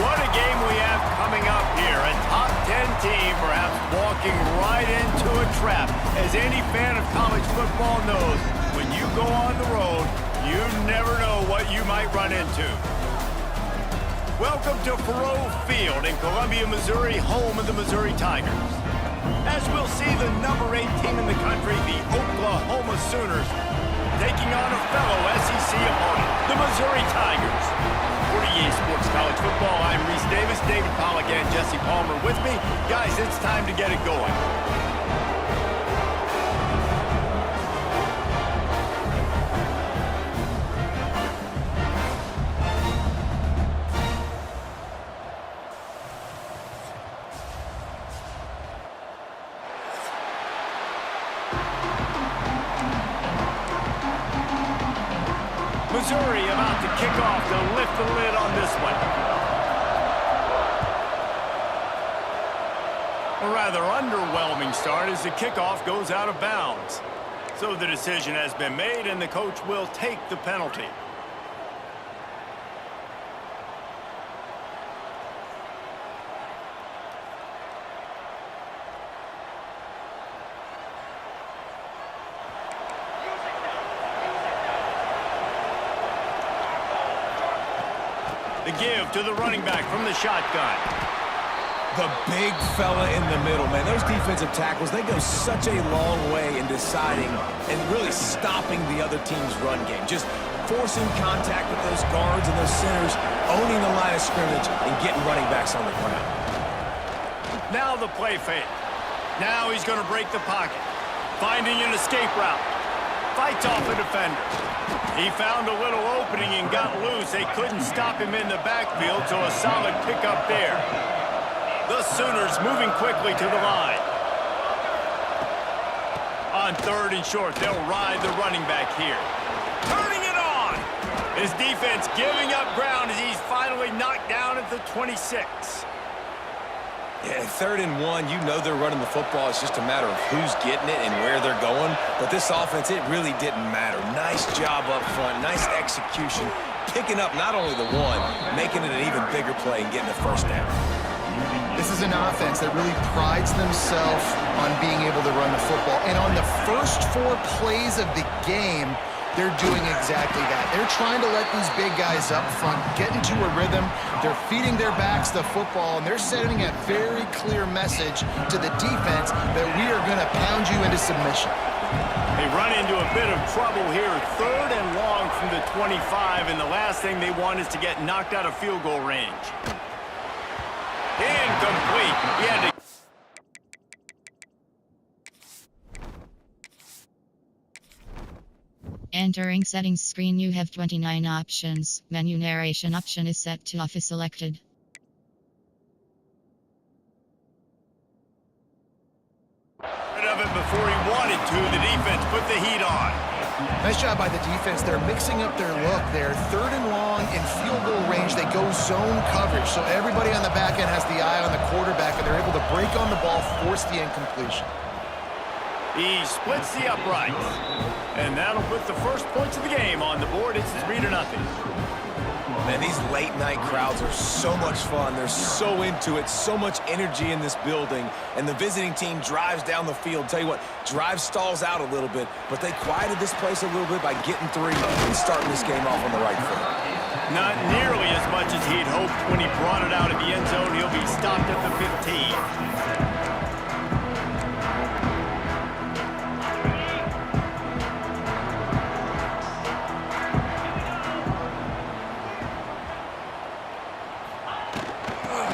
What a game we have coming up here. A top 10 team perhaps walking right into a trap. As any fan of college football knows, when you go on the road, you never know what you might run into. Welcome to Faurot Field in Columbia, Missouri, home of the Missouri Tigers. As we'll see the number 8 team in the country, the Oklahoma Sooners, taking on a fellow SEC opponent, the Missouri Tigers. For EA Sports College Football, I'm Reese Davis, David Pollack, and Jesse Palmer with me. Guys, it's time to get it going. Missouri about to kick off to lift the lid on this one. A rather underwhelming start as the kickoff goes out of bounds. So the decision has been made and the coach will take the penalty. The give to the running back from the shotgun. The big fella in the middle, man. Those defensive tackles, they go such a long way in deciding and really stopping the other team's run game. Just forcing contact with those guards and those centers, owning the line of scrimmage, and getting running backs on the ground. Now the play fake. Now he's going to break the pocket. Finding an escape route. Fights off a defender. He found a little opening and got loose. They couldn't stop him in the backfield, so a solid pickup there. The Sooners moving quickly to the line. On 3rd and short, they'll ride the running back here. Turning it on! His defense giving up ground as he's finally knocked down at the 26. Yeah, 3rd and 1, you know they're running the football. It's just a matter of who's getting it and where they're going. But this offense, it really didn't matter. Nice job up front, nice execution. Picking up not only the one, making it an even bigger play and getting the first down. This is an offense that really prides themselves on being able to run the football. And on the first 4 plays of the game, they're doing exactly that. They're trying to let these big guys up front get into a rhythm. They're feeding their backs the football, and they're sending a very clear message to the defense that we are going to pound you into submission. They run into a bit of trouble here. 3rd and long from the 25, and the last thing they want is to get knocked out of field goal range. Incomplete. He had to... Entering settings screen, you have 29 options. Menu narration option is set to off is selected. Rid of it before he wanted to. The defense put the heat on. Nice job by the defense. They're mixing up their look there. 3rd and long in field goal range. They go zone coverage. So everybody on the back end has the eye on the quarterback, and they're able to break on the ball, force the incompletion. He splits the uprights. And that'll put the first points of the game on the board. It's 3-0. Man, these late-night crowds are so much fun. They're so into it, so much energy in this building. And the visiting team drives down the field. Tell you what, drive stalls out a little bit, but they quieted this place a little bit by getting 3 and starting this game off on the right foot. Not nearly as much as he'd hoped when he brought it out of the end zone. He'll be stopped at the 15.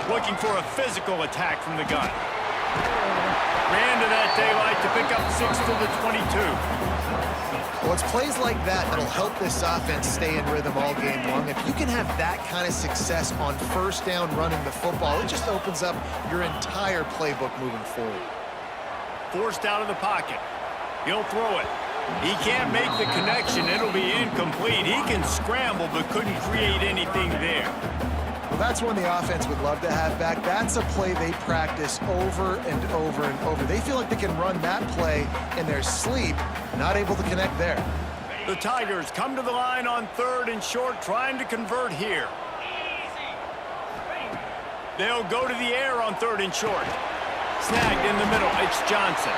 Looking for a physical attack from the gun. Ran to that daylight to pick up 6 to the 22. Well, it's plays like that that'll help this offense stay in rhythm all game long. If you can have that kind of success on first down running the football, it just opens up your entire playbook moving forward. Forced out of the pocket. He'll throw it. He can't make the connection. It'll be incomplete. He can scramble but couldn't create anything there. Well, that's one the offense would love to have back. That's a play they practice over and over and over. They feel like they can run that play in their sleep, not able to connect there. The Tigers come to the line on 3rd and short, trying to convert here. They'll go to the air on 3rd and short. Snagged in the middle. It's Johnson.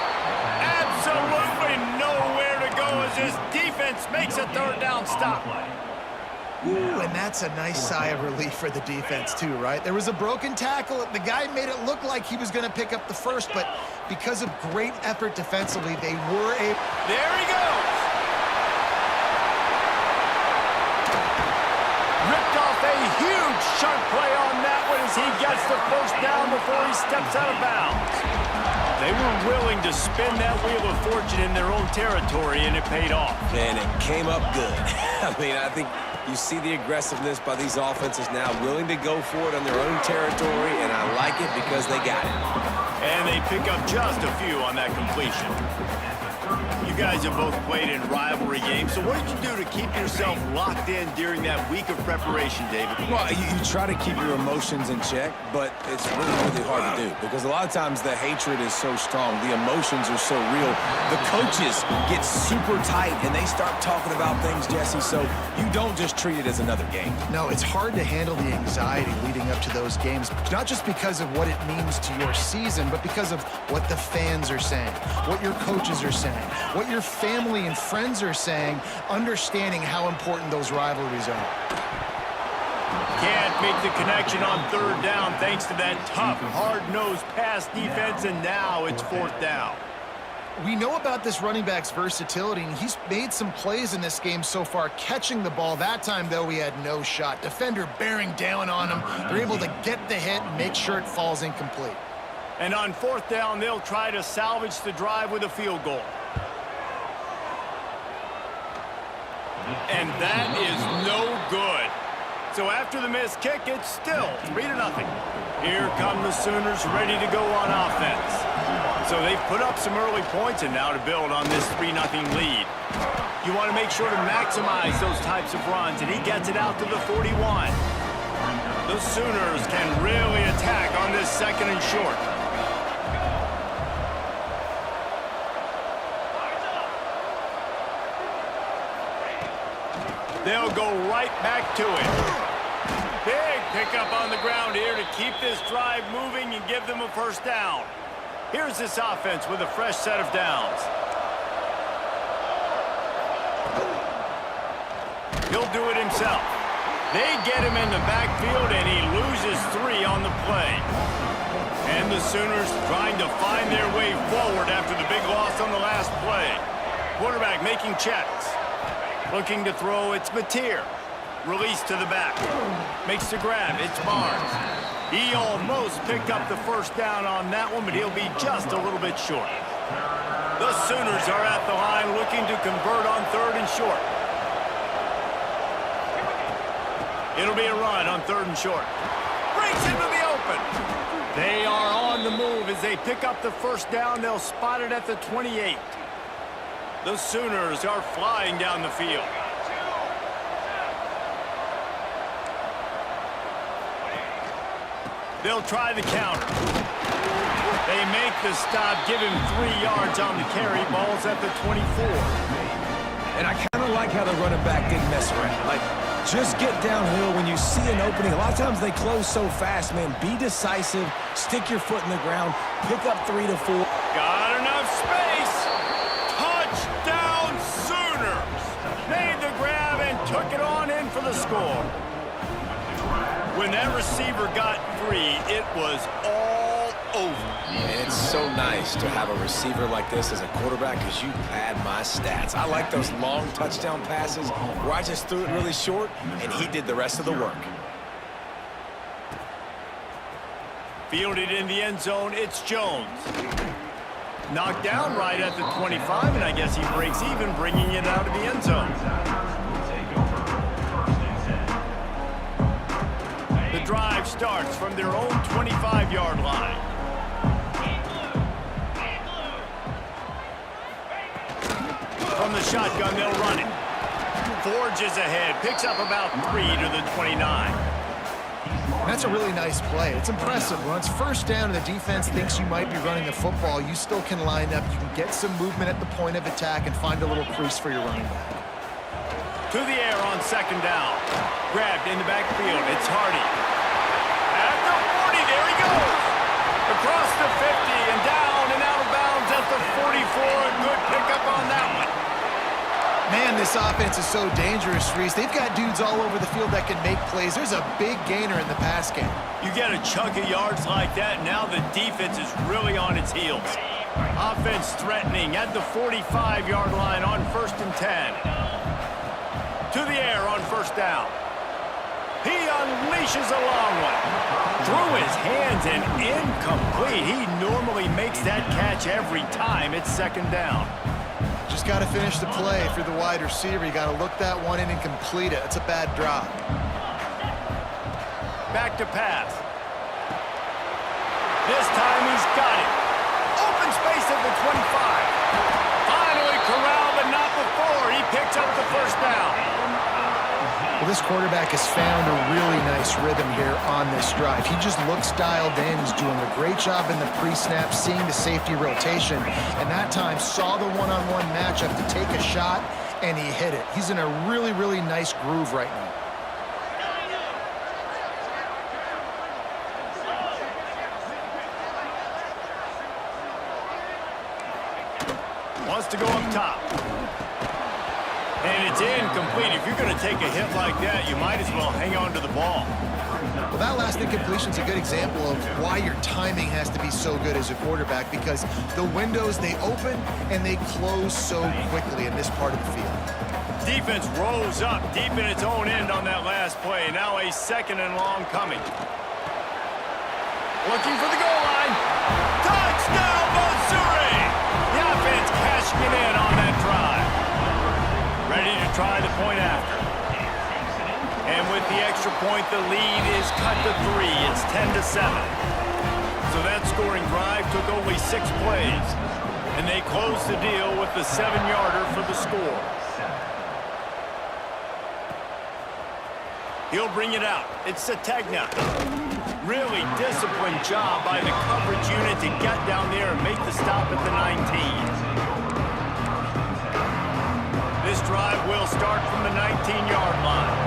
Absolutely nowhere to go as this defense makes a 3rd down stop. Ooh, and that's a nice sigh of relief for the defense too, right? There was a broken tackle. The guy made it look like he was going to pick up the first, but because of great effort defensively, they were able... There he goes! Ripped off a huge sharp play on that one as he gets the first down before he steps out of bounds. They were willing to spin that wheel of fortune in their own territory, and it paid off. And it came up good. I mean, I think you see the aggressiveness by these offenses now, willing to go for it on their own territory, and I like it because they got it. And they pick up just a few on that completion. You guys have both played in rivalry games, so what did you do to keep yourself locked in during that week of preparation, David? Well, you try to keep your emotions in check, but it's really, really hard to do because a lot of times the hatred is so strong, the emotions are so real. The coaches get super tight and they start talking about things, Jesse, so you don't just treat it as another game. No, it's hard to handle the anxiety leading up to those games, not just because of what it means to your season, but because of what the fans are saying, what your coaches are saying, what your family and friends are saying, understanding how important those rivalries are. Can't make the connection on 3rd down thanks to that tough, hard-nosed pass defense, and now it's 4th down. We know about this running back's versatility, and he's made some plays in this game so far, catching the ball. That time, though, he had no shot. Defender bearing down on him. They're able to get the hit and make sure it falls incomplete. And on 4th down, they'll try to salvage the drive with a field goal. And that is no good. So after the missed kick, it's still 3-0. Here come the Sooners ready to go on offense. So they've put up some early points and now to build on this 3-0 lead. You want to make sure to maximize those types of runs, and he gets it out to the 41. The Sooners can really attack on this 2nd and short. They'll go right back to it. Big pickup on the ground here to keep this drive moving and give them a 1st down. Here's this offense with a fresh set of downs. He'll do it himself. They get him in the backfield, and he loses 3 on the play. And the Sooners trying to find their way forward after the big loss on the last play. Quarterback making checks. Looking to throw, it's Mateer. Release to the back. Makes the grab, it's Barnes. He almost picked up the 1st down on that one, but he'll be just a little bit short. The Sooners are at the line looking to convert on 3rd and short. It'll be a run on 3rd and short. Breaks into the open. They are on the move as they pick up the 1st down. They'll spot it at the 28. The Sooners are flying down the field. They'll try the counter. They make the stop, give him 3 yards on the carry. Ball's at the 24. And I kind of like how the running back didn't mess around. Like, just get downhill when you see an opening. A lot of times they close so fast, man. Be decisive, stick your foot in the ground, pick up 3 to 4. Got enough space. Touchdown Sooners. Made the grab and took it on in for the score. When that receiver got free, it was all over. And it's so nice to have a receiver like this as a quarterback because you pad my stats. I like those long touchdown passes where I just threw it really short and he did the rest of the work. Fielded in the end zone, it's Jones. Knocked down right at the 25, and I guess he breaks even, bringing it out of the end zone. The drive starts from their own 25-yard line. From the shotgun, they'll run it. Forges ahead, picks up about 3 to the 29. That's a really nice play. It's impressive. When it's first down and the defense thinks you might be running the football, you still can line up. You can get some movement at the point of attack and find a little crease for your running back. To the air on second down. Grabbed in the backfield. It's Hardy. At the 40, there he goes. Across the 50 and down and out of bounds at the 44. A good pickup on that one. Man, this offense is so dangerous, Reese. They've got dudes all over the field that can make plays. There's a big gainer in the pass game. You get a chunk of yards like that, now the defense is really on its heels. Offense threatening at the 45-yard line on 1st and 10. To the air on first down. He unleashes a long one. Through his hands and incomplete. He normally makes that catch every time it's second down. Just got to finish the play. If you're the wide receiver, you got to look that one in and complete it. It's a bad drop. Back to pass. This time he's got it. Open space at the 25. Finally corralled, but not before. He picks up the first down. Well, this quarterback has found a really nice rhythm here on this drive. He just looks dialed in. He's doing a great job in the pre-snap, seeing the safety rotation, and that time saw the one-on-one matchup to take a shot, and he hit it. He's in a really, really nice groove right now. Wants to go up top. And it's incomplete. If you're going to take a hit like that, you might as well hang on to the ball. Well, that last incompletion is a good example of why your timing has to be so good as a quarterback, because the windows, they open and they close so quickly in this part of the field. Defense rolls up deep in its own end on that last play. Now a 2nd and long coming. Looking for the goal line. Touchdown, Missouri! The offense cashing it in on that drive. Ready to try the point after. And with the extra point, the lead is cut to 3. It's 10-7. So that scoring drive took only 6 plays. And they closed the deal with the 7-yarder for the score. He'll bring it out. It's Sategna. Really disciplined job by the coverage unit to get down there and make the stop at the 19. This drive will start from the 19-yard line.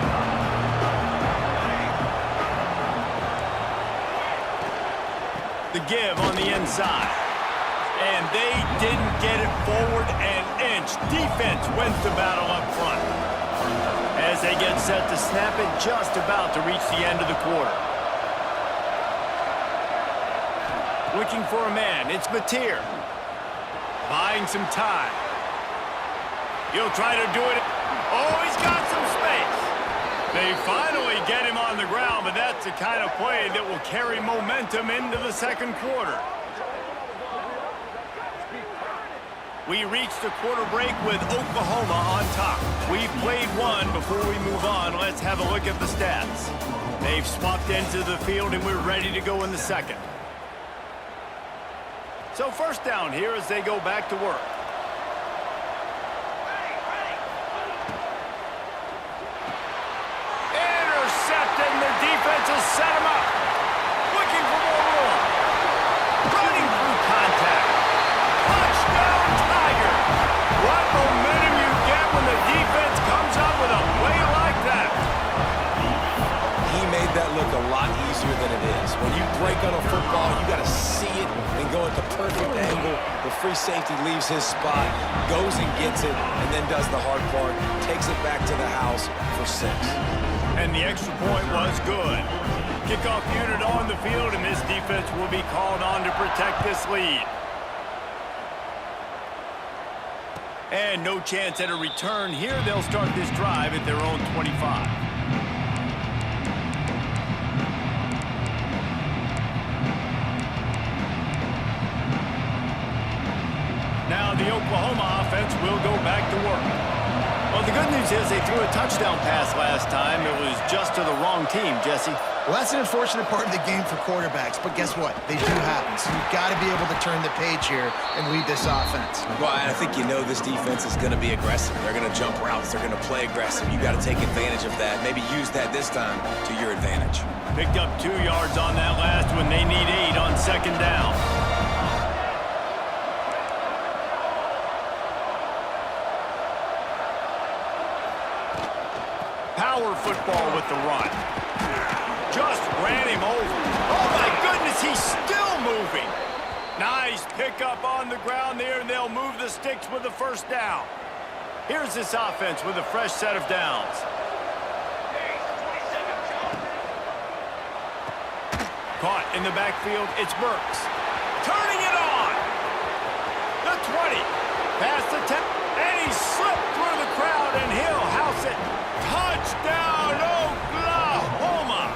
The give on the inside. And they didn't get it forward an inch. Defense wins the battle up front. As they get set to snap it, just about to reach the end of the quarter. Looking for a man. It's Mateer. Buying some time. He'll try to do it. Oh, he's got some space. They finally get him on the ground, but that's the kind of play that will carry momentum into the second quarter. We reach the quarter break with Oklahoma on top. We've played one. Before we move on, let's have a look at the stats. They've swapped into the field, and we're ready to go in the second. So first down here as they go back to work. Intercepted, and the defense has set him up. Looking for more room. Running through contact. Touchdown, Tiger. What momentum you get when the defense comes up with a play like that. He made that look a lot easier than it is. When you break on a football, you got to see it and go at the perfect angle. The free safety leaves his spot, goes and gets it, and then does the hard part, takes it back to the house for 6. And the extra point was good. Kickoff unit on the field, and this defense will be called on to protect this lead. And no chance at a return here. They'll start this drive at their own 25. Now the Oklahoma offense will go back to work. Well, the good news is they threw a touchdown pass last time. It was just to the wrong team, Jesse. Well, that's an unfortunate part of the game for quarterbacks, but guess what? They do happen, so you've got to be able to turn the page here and lead this offense. Well, I think you know this defense is going to be aggressive. They're going to jump routes. They're going to play aggressive. You got to take advantage of that. Maybe use that this time to your advantage. Picked up 2 yards on that last one. They need 8 on second down. Power football with the run. Just ran him over. Oh, my goodness, he's still moving. Nice pickup on the ground there, and they'll move the sticks with the first down. Here's this offense with a fresh set of downs. Caught in the backfield, it's Burks. Turning it on. The 20. Past the 10. And he slipped through the crowd, and he'll house it. Touchdown, Oklahoma!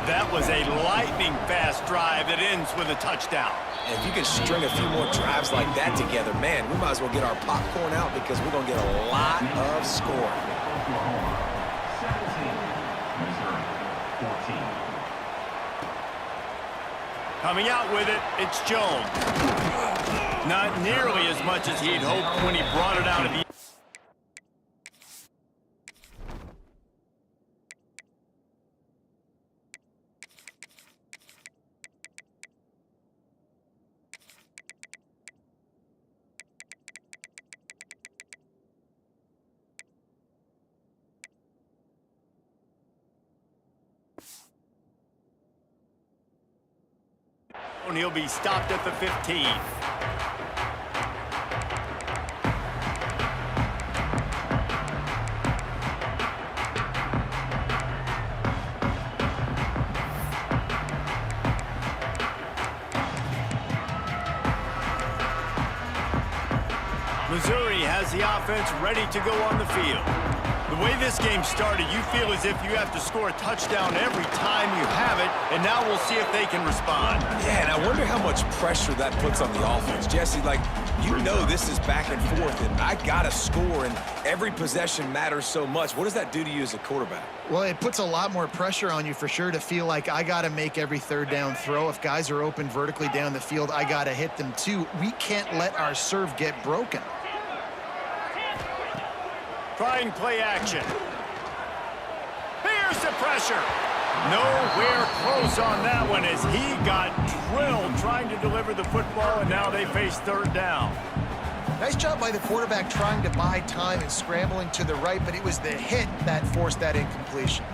That was a lightning-fast drive that ends with a touchdown. And if you can string a few more drives like that together, man, we might as well get our popcorn out because we're going to get a lot of scoring. Coming out with it, it's Jones. Not nearly as much as he'd hoped when he brought it out of the... and he'll be stopped at the 15. Missouri has the offense ready to go on the field. The way this game started, you feel as if you have to score a touchdown every time you have it, and now we'll see if they can respond. Yeah, and I wonder how much pressure that puts on the offense. Jesse, like, you know this is back and forth, and I got to score, and every possession matters so much. What does that do to you as a quarterback? Well, it puts a lot more pressure on you for sure to feel like I got to make every third down throw. If guys are open vertically down the field, I got to hit them too. We can't let our serve get broken. Trying play action. Here's the pressure. Nowhere close on that one as he got drilled trying to deliver the football, and now they face third down. Nice job by the quarterback trying to buy time and scrambling to the right, but it was the hit that forced that incompletion.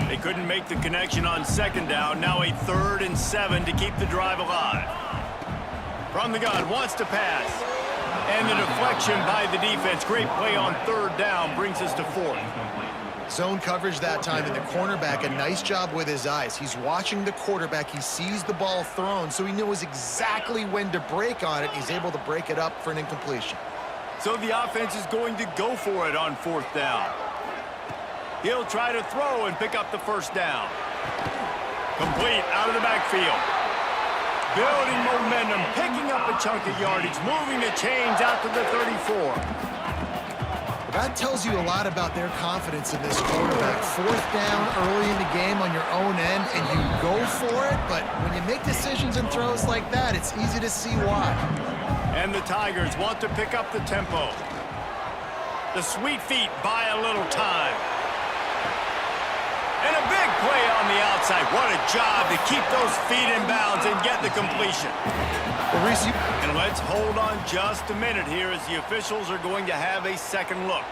They couldn't make the connection on second down. Now a 3rd and 7 to keep the drive alive. From the gun, wants to pass. And the deflection by the defense. Great play on third down brings us to 4th. Zone coverage that time, and the cornerback, a nice job with his eyes. He's watching the quarterback. He sees the ball thrown, so he knows exactly when to break on it. He's able to break it up for an incompletion. So the offense is going to go for it on 4th down. He'll try to throw and pick up the first down. Complete out of the backfield. Building momentum, picking up a chunk of yardage, moving the chains out to the 34. That tells you a lot about their confidence in this quarterback. 4th down early in the game on your own end, and you go for it, but when you make decisions and throws like that, it's easy to see why. And the Tigers want to pick up the tempo. The sweet feet buy a little time. And a big play on the outside. What a job to keep those feet in bounds and get the completion. Well, Reese, and let's hold on just a minute here as the officials are going to have a second look.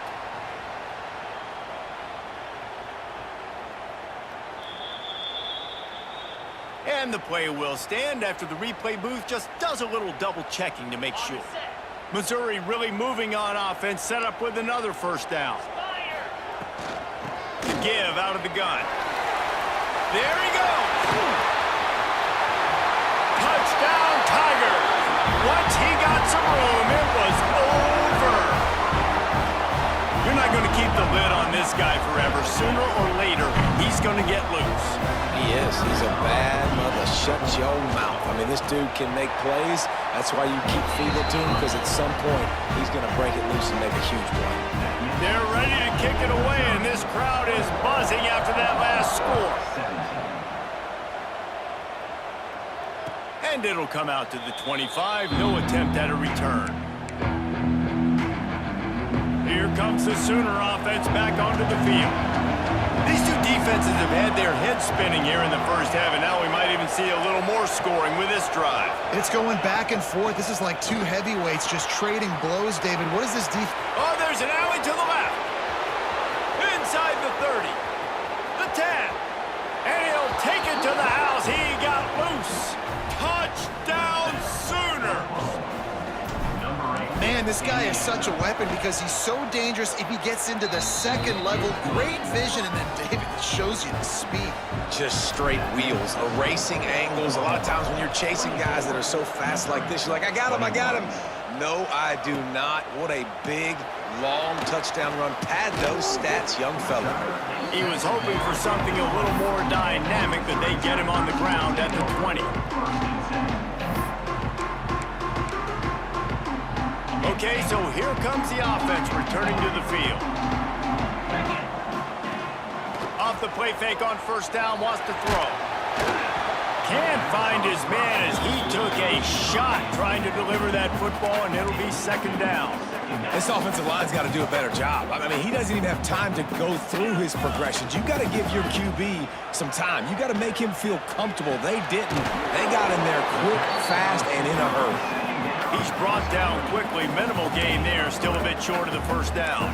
And the play will stand after the replay booth just does a little double checking to make sure. Missouri really moving on offense, set up with another first down. To give out of the gun. There he goes. Touchdown, Tigers. Once he got some room, it was over. You're not going to keep the lid on this guy forever. Sooner or later, he's going to get loose. He is. He's a bad mother. Shut your mouth. I mean, this dude can make plays. That's why you keep feeding it to him, because at some point, he's going to break it loose and make a huge play. They're ready to kick it away, and this crowd is buzzing after that last score. And it'll come out to the 25. No attempt at a return. Here comes the Sooner offense back onto the field. These two defenses have had their heads spinning here in the first half, and now we might even see a little more scoring with this drive. It's going back and forth. This is like two heavyweights just trading blows, David. What is this defense? Oh, there's an alley to the left. Inside the 30. The 10. And he'll take it to the house. He got loose. Touchdown, Sooners. Man, this guy is such a weapon because he's so dangerous if he gets into the second level. Great vision, and then David shows you the speed. Just straight wheels, erasing angles. A lot of times when you're chasing guys that are so fast like this, you're like, I got him, I got him. No, I do not. What a big, long touchdown run. Pad those stats, young fella. He was hoping for something a little more dynamic, but they get him on the ground at the 20. Okay, so here comes the offense returning to the field. Off the play fake on first down, wants to throw. Can't find his man as he took a shot trying to deliver that football, and it'll be second down. This offensive line's got to do a better job. I mean, he doesn't even have time to go through his progressions. You got to give your QB some time. You got to make him feel comfortable. They didn't. They got in there quick, fast, and in a hurry. He's brought down quickly. Minimal gain there. Still a bit short of the first down.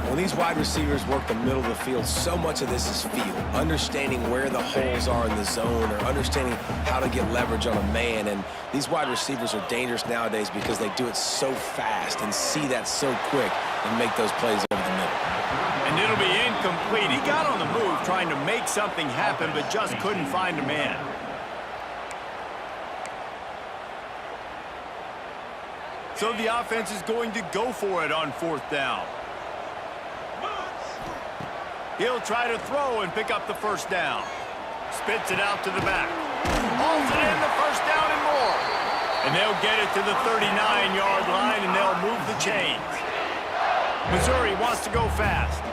When these wide receivers work the middle of the field, so much of this is feel. Understanding where the holes are in the zone, or understanding how to get leverage on a man. And these wide receivers are dangerous nowadays because they do it so fast and see that so quick and make those plays over the middle. And it'll be incomplete. He got on the move trying to make something happen, but just couldn't find a man. So the offense is going to go for it on fourth down. He'll try to throw and pick up the first down. Spits it out to the back. Hauls it in, the first down and more. And they'll get it to the 39-yard line, and they'll move the chains. Missouri wants to go fast.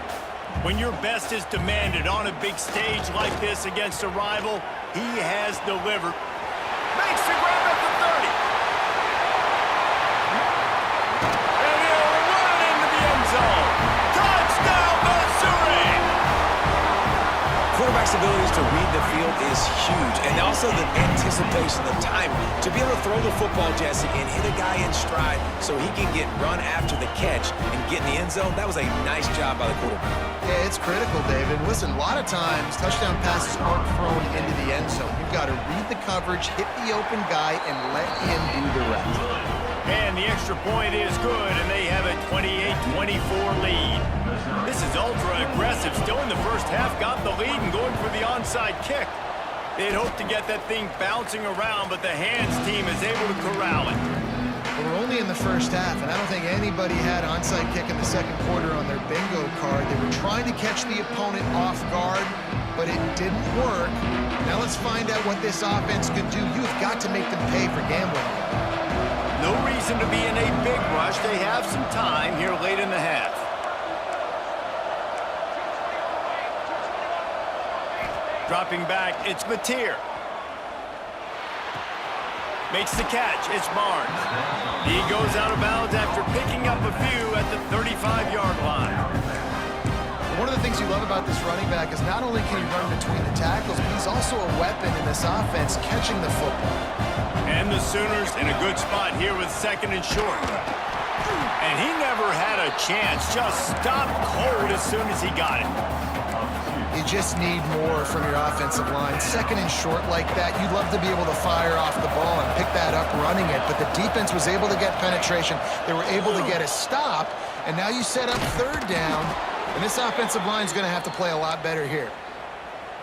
When your best is demanded on a big stage like this against a rival, he has delivered. Makes the grab at the 30. And he'll run into the end zone. Touchdown, Missouri! Quarterback's abilities to read the field is huge, and also the anticipation, the timing. To be able to throw the football, Jesse, and hit a guy in stride so he can get run after the catch and get in the end zone, that was a nice job by the quarterback. Yeah, it's critical, David. Listen, a lot of times, touchdown passes aren't thrown into the end zone. You've got to read the coverage, hit the open guy, and let him do the rest. And the extra point is good, and they have a 28-24 lead. This is ultra-aggressive. Still in the first half, got the lead and going for the onside kick. They'd hope to get that thing bouncing around, but the hands team is able to corral it. We're only in the first half, and I don't think anybody had onside kick in the second quarter on their bingo card. They were trying to catch the opponent off guard, but it didn't work. Now let's find out what this offense could do. You've got to make them pay for gambling. No reason to be in a big rush. They have some time here late in the half. Dropping back, it's Mateer. Makes the catch, it's Barnes. He goes out of bounds after picking up a few at the 35-yard line. One of the things you love about this running back is not only can he run between the tackles, but he's also a weapon in this offense catching the football. And the Sooners in a good spot here with second and short. And he never had a chance, just stopped cold as soon as he got it. You just need more from your offensive line. Second and short like that, you'd love to be able to fire off the ball and pick that up running it, but the defense was able to get penetration. They were able to get a stop, and now you set up third down, and this offensive line is going to have to play a lot better here.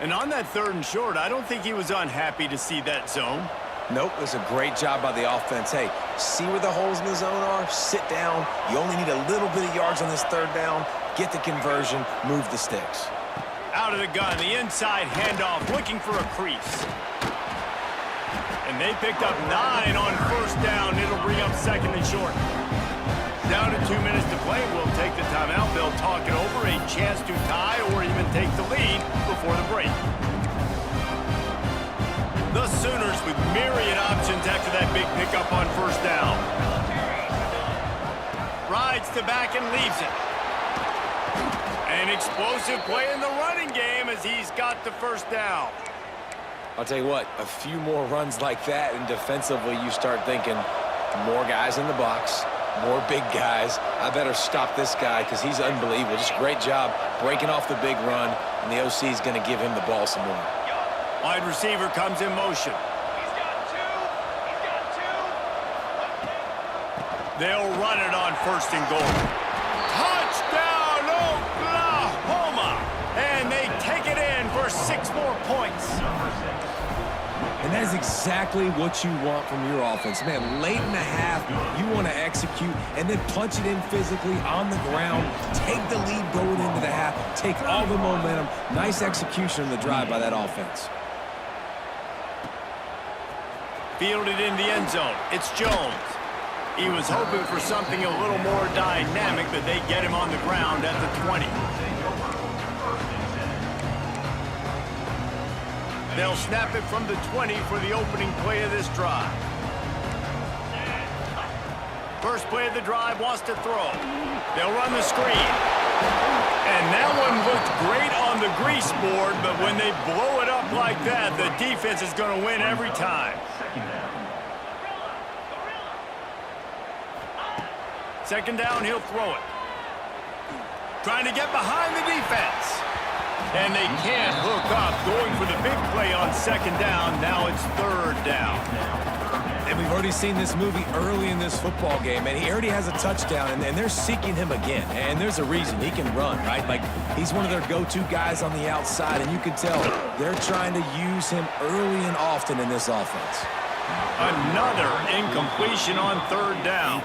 And on that third and short, I don't think he was unhappy to see that zone. Nope, it was a great job by the offense. Hey, see where the holes in the zone are? Sit down. You only need a little bit of yards on this third down. Get the conversion, move the sticks. Out of the gun, the inside handoff, looking for a crease. And they picked up 9 on first down. It'll bring up second and short. Down to 2 minutes to play. We'll take the timeout. They'll talk it over. A chance to tie or even take the lead before the break. The Sooners with myriad options after that big pickup on first down. Rides to back and leaves it. An explosive play in the running game as he's got the first down. I'll tell you what, a few more runs like that, and defensively you start thinking, more guys in the box, more big guys. I better stop this guy because he's unbelievable. Just a great job breaking off the big run, and the OC is going to give him the ball some more. Wide receiver comes in motion. They'll run it on first and goal. Touchdown, Oklahoma! And they take it in for 6 more points. And that is exactly what you want from your offense. Man, late in the half, you want to execute and then punch it in physically on the ground. Take the lead going into the half. Take all the momentum. Nice execution on the drive by that offense. Fielded in the end zone. It's Jones. He was hoping for something a little more dynamic, but they get him on the ground at the 20. They'll snap it from the 20 for the opening play of this drive. First play of the drive, wants to throw. They'll run the screen. And that one looked great on the grease board, but when they blow it up like that, the defense is going to win every time. Second down, he'll throw it. Trying to get behind the defense. And they can't hook up. Going for the big play on second down. Now it's third down. And we've already seen this movie early in this football game, and he already has a touchdown, and they're seeking him again. And there's a reason. He can run, right? Like, he's one of their go-to guys on the outside, and you can tell they're trying to use him early and often in this offense. Another incompletion on third down.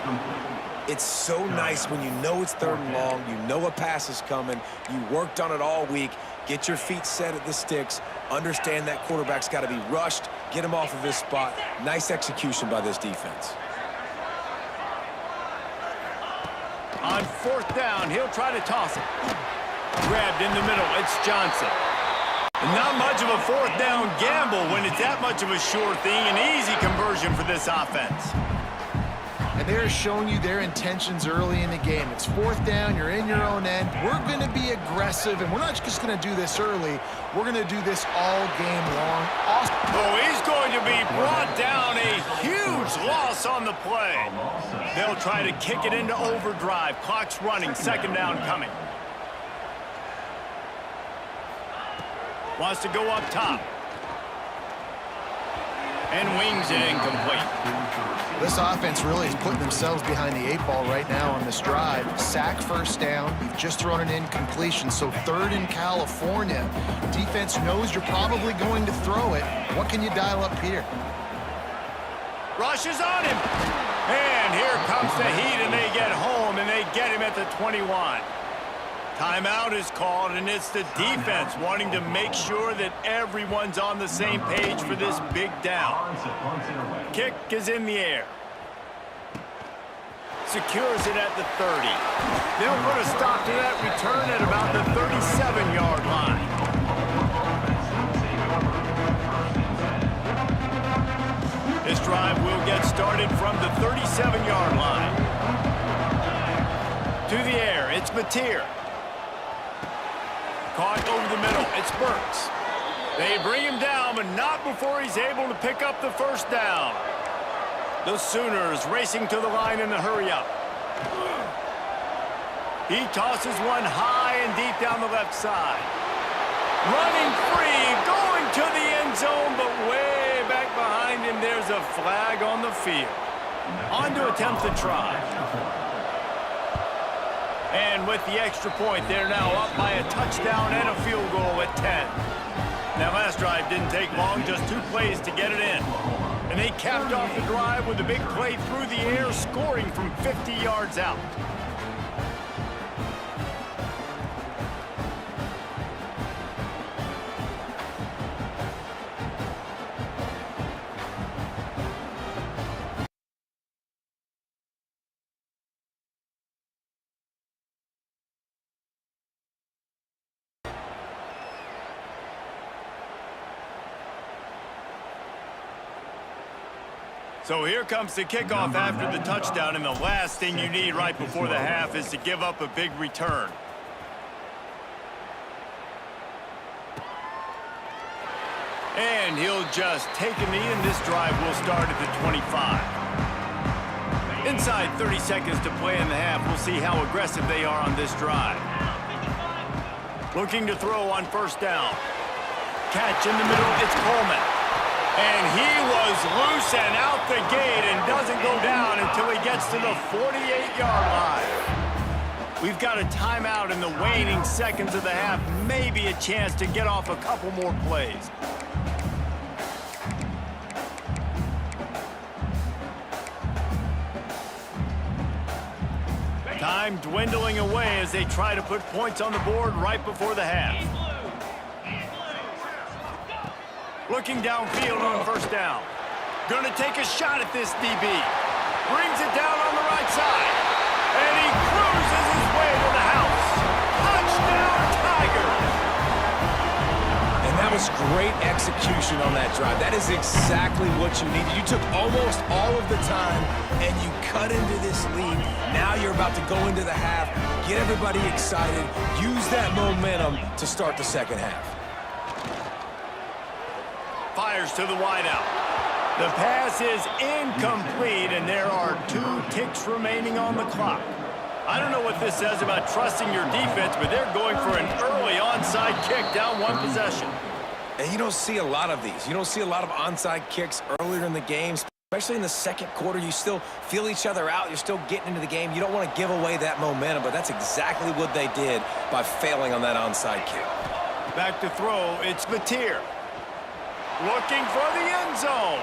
It's so nice when you know it's third and long, you know a pass is coming, you worked on it all week, get your feet set at the sticks, understand that quarterback's got to be rushed, get him off of his spot. Nice execution by this defense. On fourth down, he'll try to toss it. Grabbed in the middle, it's Johnson. Not much of a fourth down gamble when it's that much of a sure thing, an easy conversion for this offense. And they're showing you their intentions early in the game. It's fourth down, you're in your own end. We're going to be aggressive, and we're not just going to do this early. We're going to do this all game long. Oh, he's going to be brought down. A huge loss on the play. They'll try to kick it into overdrive. Clock's running, second down coming. Wants to go up top. And wings it incomplete. This offense really is putting themselves behind the 8 ball right now on this drive. Sack first down. You've just thrown an incompletion, so third in California. Defense knows you're probably going to throw it. What can you dial up here? Rushes on him. And here comes the heat, and they get home, and they get him at the 21. Timeout is called, and it's the defense wanting to make sure that everyone's on the same page for this big down. Kick is in the air. Secures it at the 30. They'll put a stop to that return at about the 37-yard line. This drive will get started from the 37-yard line. To the air, it's Mateer. Caught over the middle, it's Burks. They bring him down, but not before he's able to pick up the first down. The Sooners racing to the line in the hurry-up. He tosses one high and deep down the left side. Running free, going to the end zone, but way back behind him, there's a flag on the field. On to attempt the try. And with the extra point, they're now up by a touchdown and a field goal at 10. That last drive didn't take long, just 2 plays to get it in. And they capped off the drive with a big play through the air, scoring from 50 yards out. So here comes the kickoff after the touchdown, and the last thing you need right before the half is to give up a big return. And he'll just take a knee, and this drive will start at the 25. Inside 30 seconds to play in the half. We'll see how aggressive they are on this drive. Looking to throw on first down. Catch in the middle, it's Coleman. And he was loose and out the gate and doesn't go down until he gets to the 48-yard line. We've got a timeout in the waning seconds of the half. Maybe a chance to get off a couple more plays. Time dwindling away as they try to put points on the board right before the half. Looking downfield on first down. Gonna take a shot at this DB. Brings it down on the right side. And he cruises his way to the house. Touchdown, Tigers! And that was great execution on that drive. That is exactly what you needed. You took almost all of the time, and you cut into this lead. Now you're about to go into the half, get everybody excited, use that momentum to start the second half. Fires to the wideout. The pass is incomplete, and there are 2 ticks remaining on the clock. I don't know what this says about trusting your defense, but they're going for an early onside kick down 1 possession. And you don't see a lot of these. You don't see a lot of onside kicks earlier in the game, especially in the second quarter. You still feel each other out. You're still getting into the game. You don't want to give away that momentum, but that's exactly what they did by failing on that onside kick. Back to throw, it's Mateer. Looking for the end zone.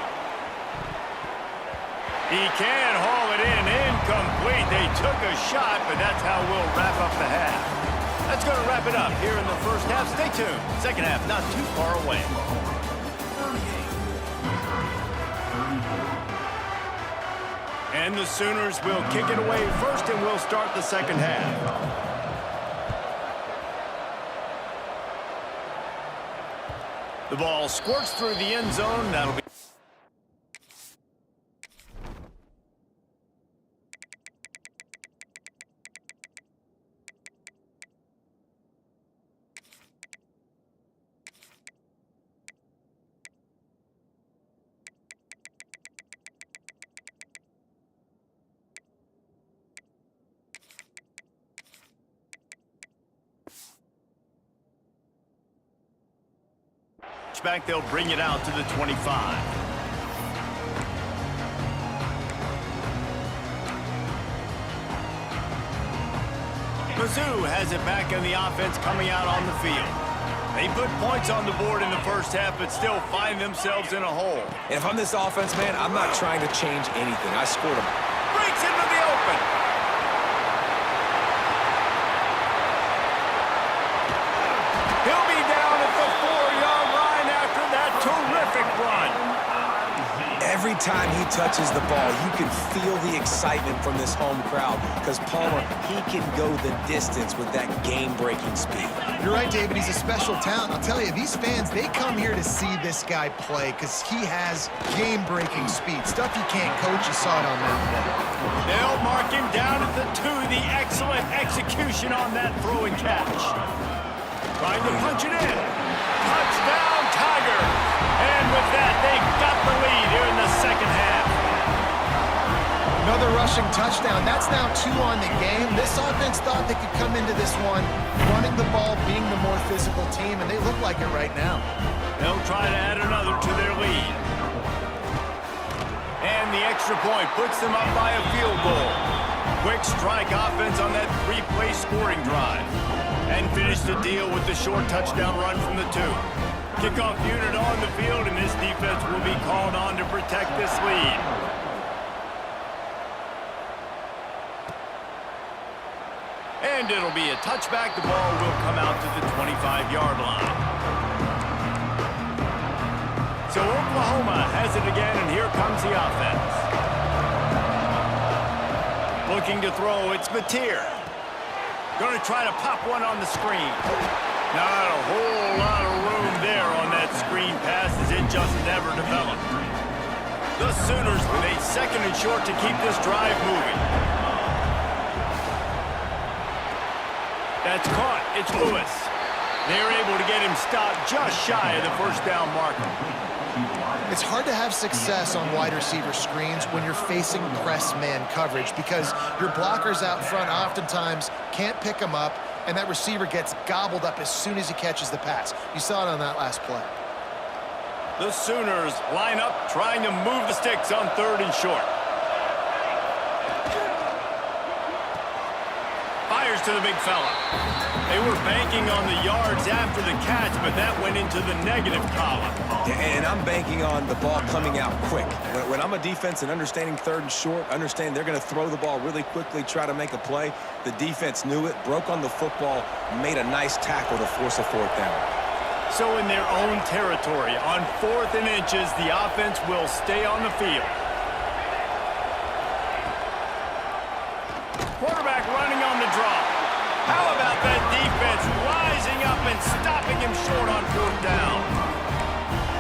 He can haul it in. Incomplete. They took a shot, but that's how we'll wrap up the half. That's going to wrap it up here in the first half. Stay tuned. Second half not too far away. And the Sooners will kick it away first, and we'll start the second half. The ball squirts through the end zone. That'll be... back, they'll bring it out to the 25. Mizzou has it back in the offense coming out on the field. They put points on the board in the first half, but still find themselves in a hole. And if I'm this offense, man, I'm not trying to change anything. I scored them. Breaks into the open. He'll be down at the 4-yard line after that terrific run. Every time he touches the ball, you can feel the excitement from this home crowd because Palmer, he can go the distance with that game-breaking speed. You're right, David. He's a special talent. I'll tell you, these fans, they come here to see this guy play because he has game-breaking speed. Stuff you can't coach. You saw it on that play. They'll mark him down at the 2. The excellent execution on that throw and catch. Trying to punch it in. Touchdown, Tigers. And with that, they got the lead here in the second half. Another rushing touchdown. That's now 2 on the game. This offense thought they could come into this one running the ball, being the more physical team, and they look like it right now. They'll try to add another to their lead. And the extra point puts them up by a field goal. Quick strike offense on that 3-play scoring drive. And finish the deal with the short touchdown run from the 2. Kickoff unit on the field, and this defense will be called on to protect this lead. And it'll be a touchback. The ball will come out to the 25-yard line. So Oklahoma has it again, and here comes the offense. Looking to throw, it's Mateer. Going to try to pop one on the screen. Not a whole lot of room there on that screen pass as it just never developed. The Sooners with a 2nd and short to keep this drive moving. That's caught. It's Lewis. They're able to get him stopped just shy of the first down marker. It's hard to have success on wide receiver screens when you're facing press man coverage because your blockers out front oftentimes can't pick them up, and that receiver gets gobbled up as soon as he catches the pass. You saw it on that last play. The Sooners line up trying to move the sticks on 3rd and short. Fires to the big fella. They were banking on the yards after the catch, but that went into the negative column. And I'm banking on the ball coming out quick. When I'm a defense and understanding 3rd and short, understand they're going to throw the ball really quickly, try to make a play. The defense knew it, broke on the football, made a nice tackle to force a 4th down. So in their own territory, on 4th and inches, the offense will stay on the field. Quarterback running on the draw. How about that defense rising up and stopping him short on 4th down?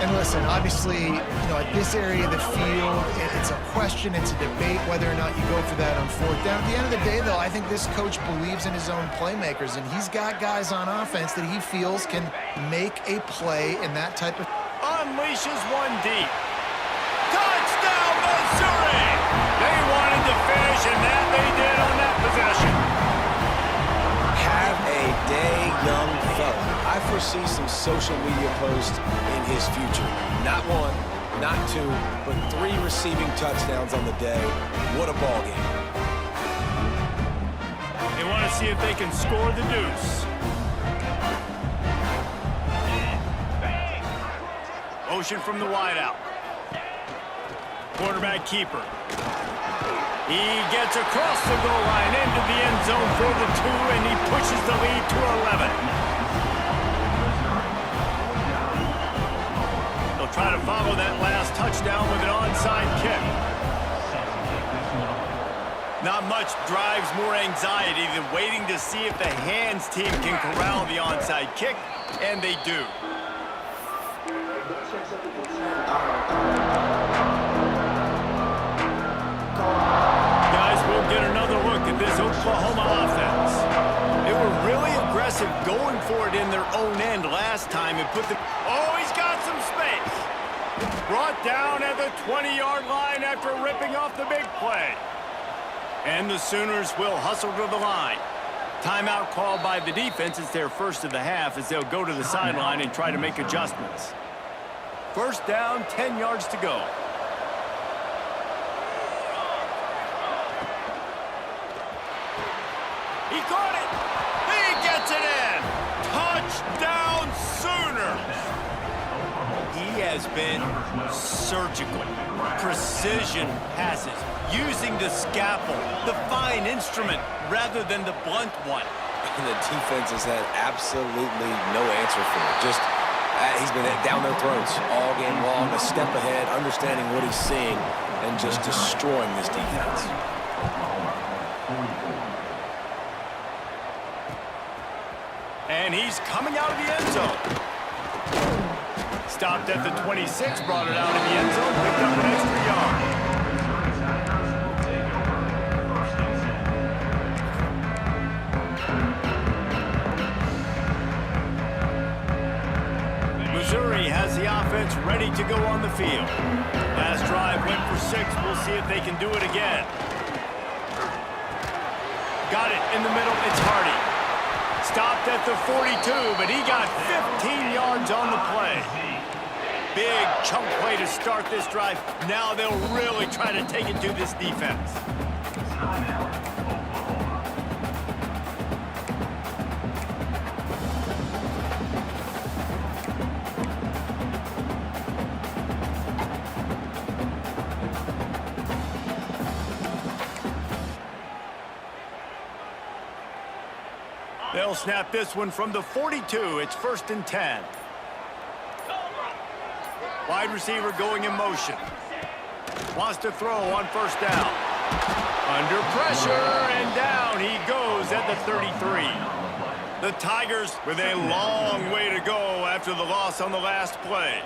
And listen, obviously, at this area of the field, it's a question, it's a debate whether or not you go for that on 4th down. At the end of the day, though, I think this coach believes in his own playmakers, and he's got guys on offense that he feels can make a play in that type of... Unleashes one deep. Touchdown, Missouri! They wanted to finish, and that they did on that possession. Have a day, young fella. I foresee some social media posts in his future. Not 1, not 2, but 3 receiving touchdowns on the day. What a ball game. They want to see if they can score the deuce. Motion from the wideout. Quarterback keeper. He gets across the goal line into the end zone for the 2, and he pushes the lead to 11. They'll try to follow that last touchdown with an onside kick. Not much drives more anxiety than waiting to see if the hands team can corral the onside kick, and they do. Guys, we'll get another look at this Oklahoma offense. They were really aggressive going for it in their own end last time and put the... Oh, he's got some space. Brought down at the 20-yard line after ripping off the big play. And the Sooners will hustle to the line. Timeout called by the defense. It's their first of the half as they'll go to the sideline and try to make adjustments. First down, 10 yards to go. He caught it. He gets it in. Touchdown, Sooners. He has been surgical. Precision passes. Using the scalpel, the fine instrument, rather than the blunt one. The defense has had absolutely no answer for it. Just, he's been down their throats all game long, a step ahead, understanding what he's seeing, and just destroying this defense. And he's coming out of the end zone. Stopped at the 26, brought it out of the end zone, picked up an extra yard. Missouri has the offense ready to go on the field. Last drive went for 6. We'll see if they can do it again. got it in the middle. It's Hardy. Stopped at the 42, but he got 15 yards on the play. Big chunk play to start this drive. Now they'll really try to take it to this defense. They'll snap this one from the 42. It's 1st and 10. Wide receiver going in motion. Wants to throw on 1st down. Under pressure, and down he goes at the 33. The Tigers with a long way to go after the loss on the last play.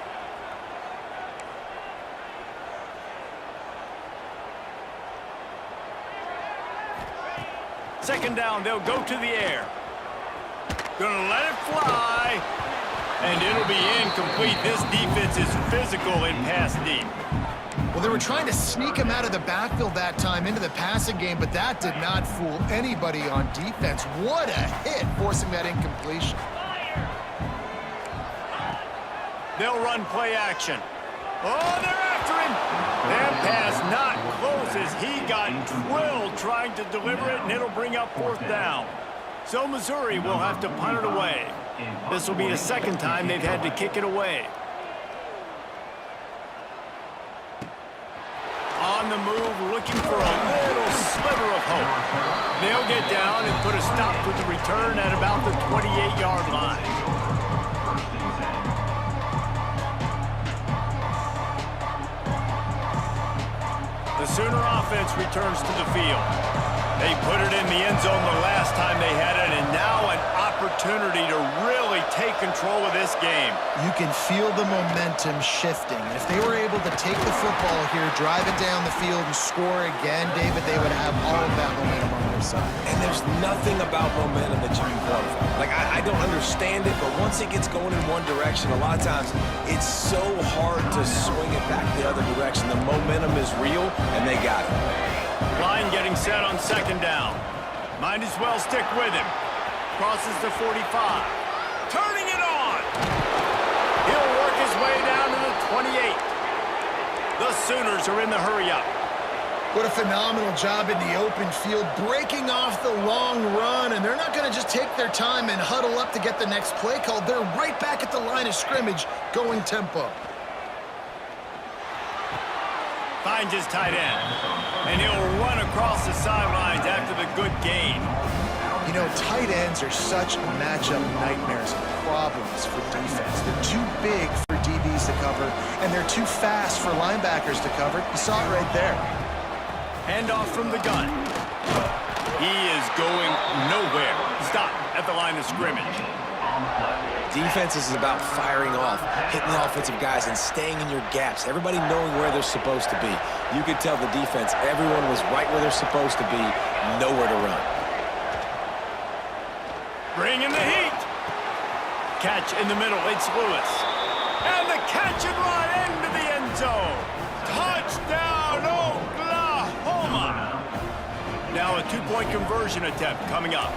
Second down, they'll go to the air. Gonna let it fly, and it'll be incomplete. This defense is physical in pass deep. Well, they were trying to sneak him out of the backfield that time into the passing game, but that did not fool anybody on defense. What a hit, forcing that incompletion. They'll run play action. Oh, they're after him. That pass not close as he got drilled trying to deliver it, and it'll bring up 4th down. So Missouri will have to punt it away. This will be the second time they've had to kick it away. On the move, looking for a little sliver of hope. They'll get down and put a stop to the return at about the 28-yard line. The Sooner offense returns to the field. They put it in the end zone the last time they had it, and now an opportunity to really take control of this game. You can feel the momentum shifting. And if they were able to take the football here, drive it down the field, and score again, David, they would have all of that momentum on their side. And there's nothing about momentum that you can qualify. Like, I don't understand it, but once it gets going in one direction, a lot of times it's so hard to swing it back the other direction. The momentum is real, and they got it. Line getting set on 2nd down. Might as well stick with him. Crosses the 45. Turning it on. He'll work his way down to the 28. The Sooners are in the hurry-up. What a phenomenal job in the open field, breaking off the long run, and they're not going to just take their time and huddle up to get the next play called. They're right back at the line of scrimmage, going tempo. Finds his tight end, and he'll run across the sidelines after the good gain. You know, tight ends are such matchup nightmares and problems for defense. They're too big for DBs to cover, and they're too fast for linebackers to cover. You saw it right there. Handoff from the gun. He is going nowhere. Stop at the line of scrimmage. Defense is about firing off, hitting the offensive guys, and staying in your gaps. Everybody knowing where they're supposed to be. You could tell the defense, everyone was right where they're supposed to be, nowhere to run. Bring in the heat. Catch in the middle, it's Lewis. And the catch and run into the end zone. Touchdown, Oklahoma. Now a 2-point conversion attempt coming up.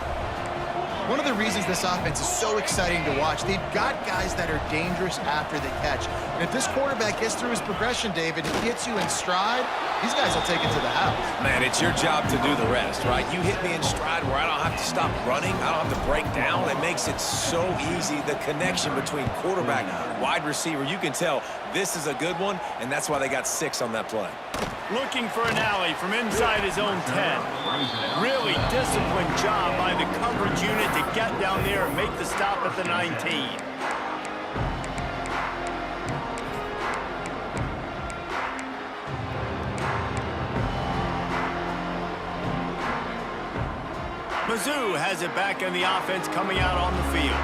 One of the reasons this offense is so exciting to watch, they've got guys that are dangerous after the catch. And if this quarterback gets through his progression, David, he hits you in stride, these guys will take it to the house. Man, it's your job to do the rest, right? You hit me in stride where I don't have to stop running. I don't have to break down. It makes it so easy. The connection between quarterback and wide receiver, you can tell this is a good one, and that's why they got 6 on that play. Looking for an alley from inside his own 10. Really disciplined job by the coverage unit to get down there and make the stop at the 19. Mizzou has it back in the offense coming out on the field.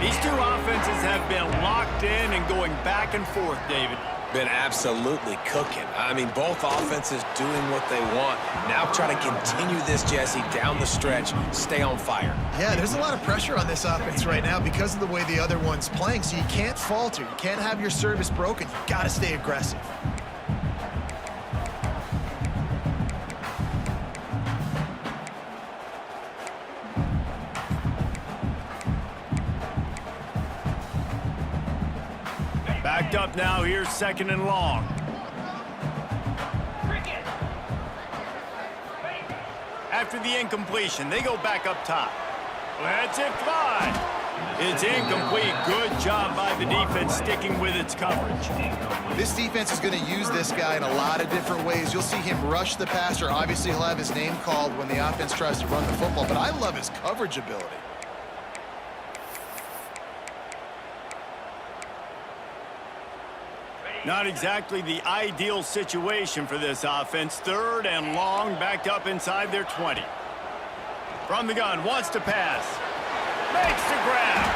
These two offenses have been locked in and going back and forth, David. Been absolutely cooking. I mean, both offenses doing what they want. Now try to continue this, Jesse, down the stretch, stay on fire. Yeah, there's a lot of pressure on this offense right now because of the way the other one's playing, so you can't falter. You can't have your service broken. You got to stay aggressive. Backed up now, here's 2nd and long. After the incompletion, they go back up top. Lets it fly. It's incomplete. Good job by the defense sticking with its coverage. This defense is going to use this guy in a lot of different ways. You'll see him rush the passer. Obviously, he'll have his name called when the offense tries to run the football, but I love his coverage ability. Not exactly the ideal situation for this offense. 3rd and long, backed up inside their 20. From the gun, wants to pass. Makes the grab.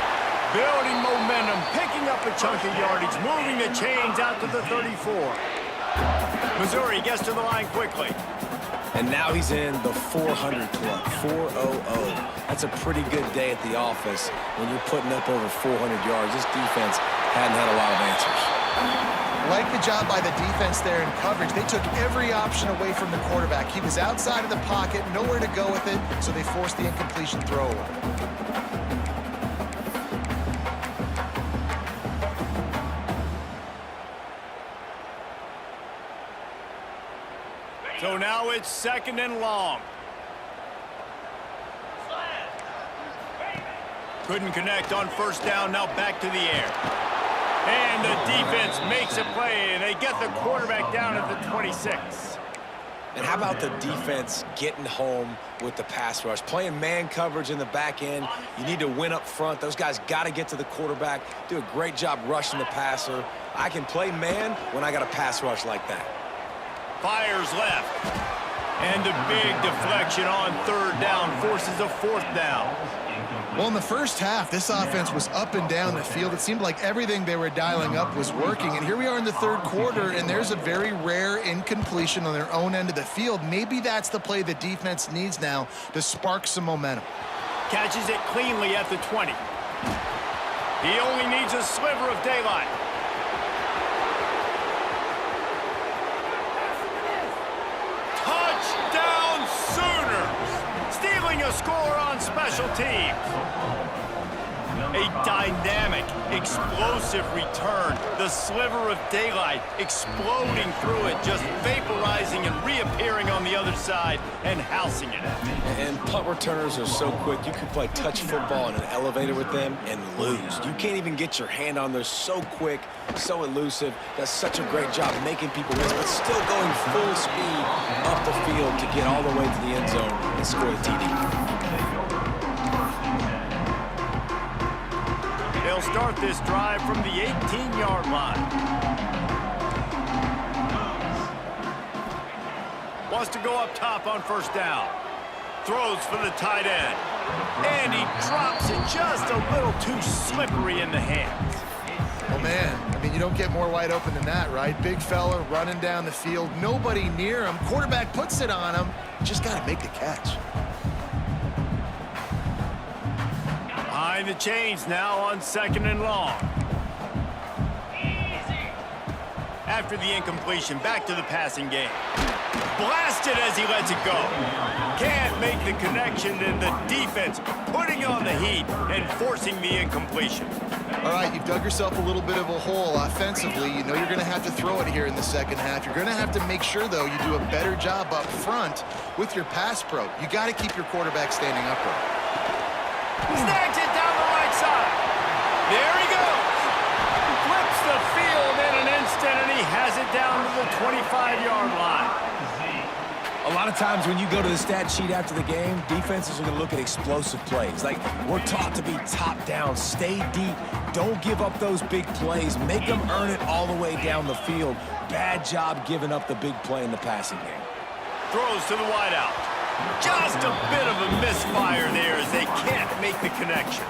Building momentum, picking up a chunk of yardage, moving the chains out to the 34. Missouri gets to the line quickly. And now he's in the 400 club, 400. That's a pretty good day at the office when you're putting up over 400 yards. This defense hadn't had a lot of answers. Like the job by the defense there in coverage. They took every option away from the quarterback. He was outside of the pocket, nowhere to go with it, so they forced the incompletion throwaway. So now it's 2nd and long. Couldn't connect on 1st down, now back to the air. And the defense makes a play, and they get the quarterback down at the 26. And how about the defense getting home with the pass rush? Playing man coverage in the back end. You need to win up front. Those guys got to get to the quarterback, do a great job rushing the passer. I can play man when I got a pass rush like that. Fires left. And a big deflection on 3rd down forces a 4th down. Well, in the first half, this offense was up and down the field. It seemed like everything they were dialing up was working. And here we are in the 3rd quarter, and there's a very rare incompletion on their own end of the field. Maybe that's the play the defense needs now to spark some momentum. Catches it cleanly at the 20. He only needs a sliver of daylight. Touchdown Sooners! Stealing a score on special teams. A dynamic, explosive return. The sliver of daylight exploding through it, just vaporizing and reappearing on the other side and housing it. And punt returners are so quick. You can play touch football in an elevator with them and lose. You can't even get your hand on there. So quick, so elusive. Does such a great job making people miss, but still going full speed up the field to get all the way to the end zone and score a TD. They'll start this drive from the 18-yard line. Wants to go up top on 1st down. Throws for the tight end. And he drops it just a little too slippery in the hands. Oh, man, I mean, you don't get more wide open than that, right? Big fella running down the field, nobody near him. Quarterback puts it on him. Just got to make the catch. Behind the chains now on 2nd and long. After the incompletion, back to the passing game. Blasted as he lets it go. Can't make the connection, and the defense putting on the heat and forcing the incompletion. All right, you've dug yourself a little bit of a hole offensively. You know you're going to have to throw it here in the 2nd half. You're going to have to make sure, though, you do a better job up front with your pass pro. You got to keep your quarterback standing upright. Snags it down the right side. There he goes. Flips the field in an instant, and he has it down to the 25-yard line. A lot of times when you go to the stat sheet after the game, defenses are going to look at explosive plays. Like, we're taught to be top down, stay deep, don't give up those big plays, make them earn it all the way down the field. Bad job giving up the big play in the passing game. Throws to the wideout. Just a bit of a misfire there as they can't make the connection.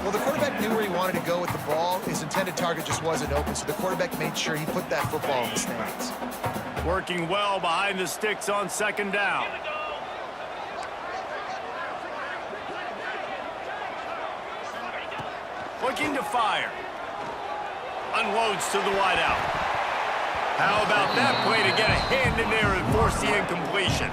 Well, the quarterback knew where he wanted to go with the ball. His intended target just wasn't open, so the quarterback made sure he put that football in the stands. Working well behind the sticks on 2nd down. Looking to fire. Unloads to the wideout. How about that play to get a hand in there and force the incompletion?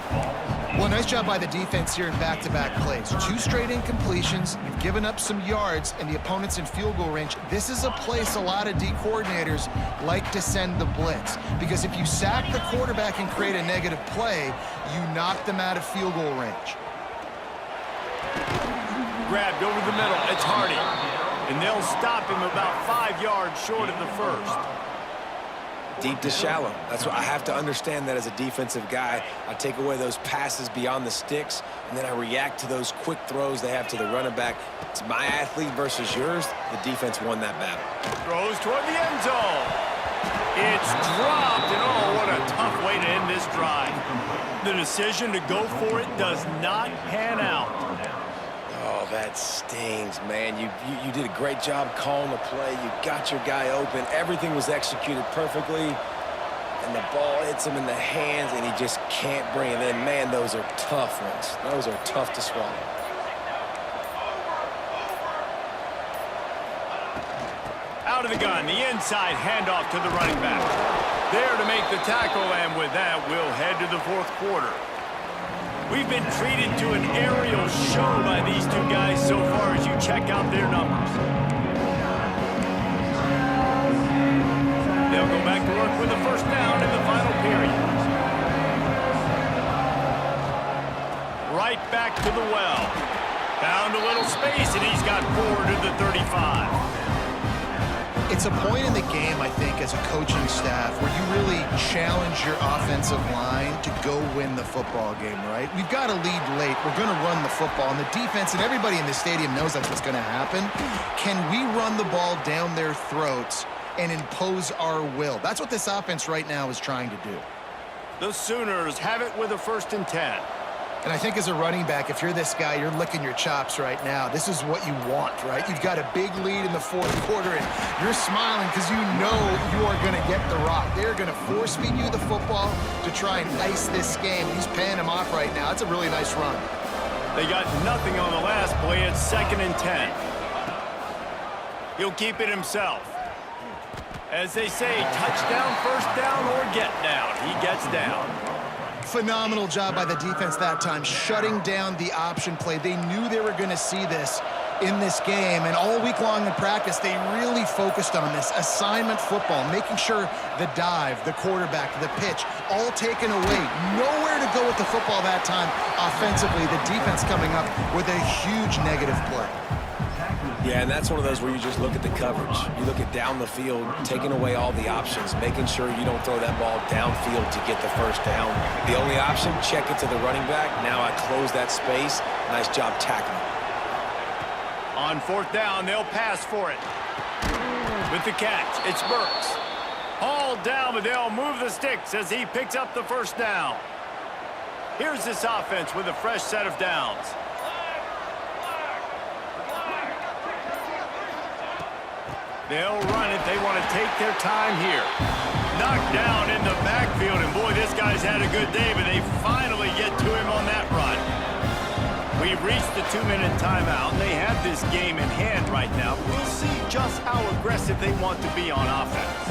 Well, nice job by the defense here in back-to-back plays. 2 straight incompletions. You've given up some yards, and the opponent's in field goal range. This is a place a lot of D coordinators like to send the blitz, because if you sack the quarterback and create a negative play, you knock them out of field goal range. Grabbed over the middle. It's Hardy. And they'll stop him about 5 yards short of the first. Deep to shallow. That's what I have to understand that as a defensive guy. I take away those passes beyond the sticks, and then I react to those quick throws they have to the running back. It's my athlete versus yours. The defense won that battle. Throws toward the end zone. It's dropped, and oh, what a tough way to end this drive. The decision to go for it does not pan out. Oh, that stings, man. You did a great job calling the play. You got your guy open. Everything was executed perfectly. And the ball hits him in the hands, and he just can't bring it in. Man, those are tough ones. Those are tough to swallow. Out of the gun, the inside handoff to the running back. There to make the tackle, and with that, we'll head to the fourth quarter. We've been treated to an aerial show by these 2 guys so far as you check out their numbers. They'll go back to work with a first down in the final period. Right back to the well. Found a little space, and he's got 4 to the 35. It's a point in the game, I think, as a coaching staff where you really challenge your offensive line to go win the football game, right? We've got to lead late. We're going to run the football. And the defense and everybody in the stadium knows that's what's going to happen. Can we run the ball down their throats and impose our will? That's what this offense right now is trying to do. The Sooners have it with a 1st and 10. And I think as a running back, if you're this guy, you're licking your chops right now. This is what you want, right? You've got a big lead in the 4th quarter, and you're smiling because you know you are going to get the rock. They're going to force-feed you the football to try and ice this game. He's paying him off right now. It's a really nice run. They got nothing on the last play. It's 2nd and 10. He'll keep it himself. As they say, touchdown, first down, or get down. He gets down. Phenomenal job by the defense that time, shutting down the option play. They knew they were going to see this in this game, and all week long in practice, they really focused on this assignment football, making sure the dive, the quarterback, the pitch, all taken away. Nowhere to go with the football that time offensively. The defense coming up with a huge negative play. Yeah, and that's one of those where you just look at the coverage. You look at down the field, taking away all the options, making sure you don't throw that ball downfield to get the first down. The only option, check it to the running back. Now I close that space. Nice job tackling. On 4th down, they'll pass for it. With the catch, it's Burks. Hauled down, but they'll move the sticks as he picks up the first down. Here's this offense with a fresh set of downs. They'll run it. They want to take their time here. Knocked down in the backfield, and boy, this guy's had a good day, but they finally get to him on that run. We've reached the 2-minute timeout, and they have this game in hand right now. We'll see just how aggressive they want to be on offense.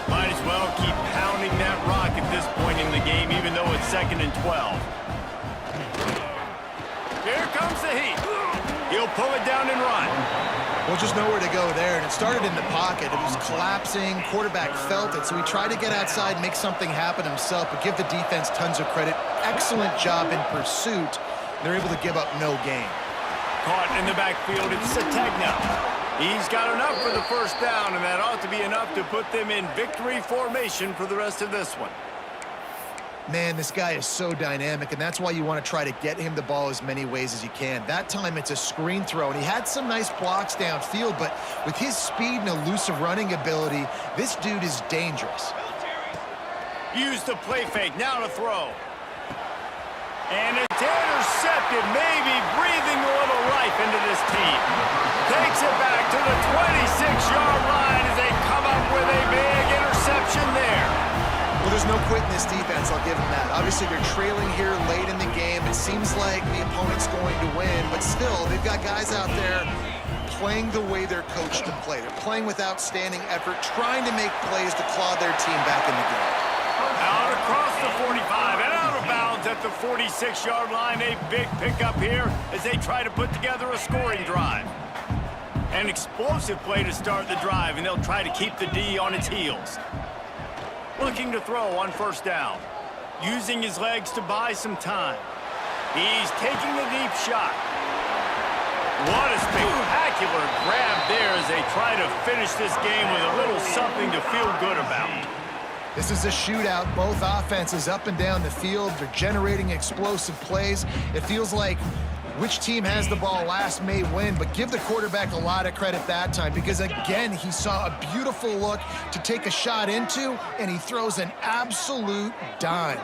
Might as well keep pounding that rock at this point in the game, even though it's 2nd and 12. Here comes the heat. He'll pull it down and run. Well, just nowhere to go there, and it started in the pocket. It was collapsing. Quarterback felt it, so he tried to get outside, make something happen himself, but give the defense tons of credit. Excellent job in pursuit. They're able to give up no gain. Caught in the backfield, it's Sategna. He's got enough for the first down, and that ought to be enough to put them in victory formation for the rest of this one. Man, this guy is so dynamic, and that's why you want to try to get him the ball as many ways as you can. That time, it's a screen throw, and he had some nice blocks downfield, but with his speed and elusive running ability, this dude is dangerous. Use the play fake, now to throw. And it's intercepted, maybe breathing a little life into this team. Takes it back to the 26-yard line as they come up with a big interception there. Well, there's no quitting this defense, I'll give them that. Obviously, they're trailing here late in the game. It seems like the opponent's going to win, but still, they've got guys out there playing the way they're coached to play. They're playing with outstanding effort, trying to make plays to claw their team back in the game. Out across the 45 and out of bounds at the 46-yard line. A big pickup here as they try to put together a scoring drive. An explosive play to start the drive, and they'll try to keep the D on its heels. Looking to throw on first down. Using his legs to buy some time. He's taking a deep shot. What a spectacular grab there as they try to finish this game with a little something to feel good about. This is a shootout. Both offenses up and down the field. They're generating explosive plays. It feels like which team has the ball last may win, but give the quarterback a lot of credit that time because, again, he saw a beautiful look to take a shot into, and he throws an absolute dime.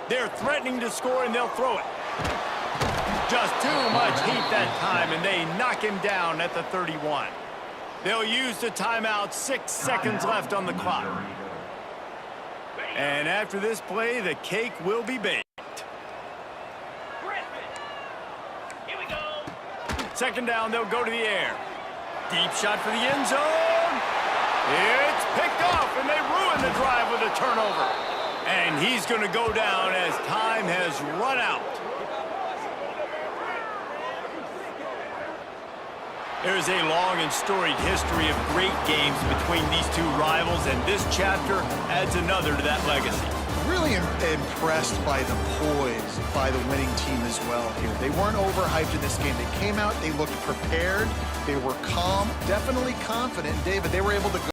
They're threatening to score, and they'll throw it. Just too much heat that time, and they knock him down at the 31. They'll use the timeout, 6 seconds left on the clock. And after this play, the cake will be baked. Second down, they'll go to the air. Deep shot for the end zone. It's picked off, and they ruin the drive with a turnover. And he's going to go down as time has run out. There is a long and storied history of great games between these two rivals, and this chapter adds another to that legacy. Really impressed by the poise by the winning team as well here. They weren't overhyped in this game. They came out, they looked prepared, they were calm, definitely confident. David, they were able to go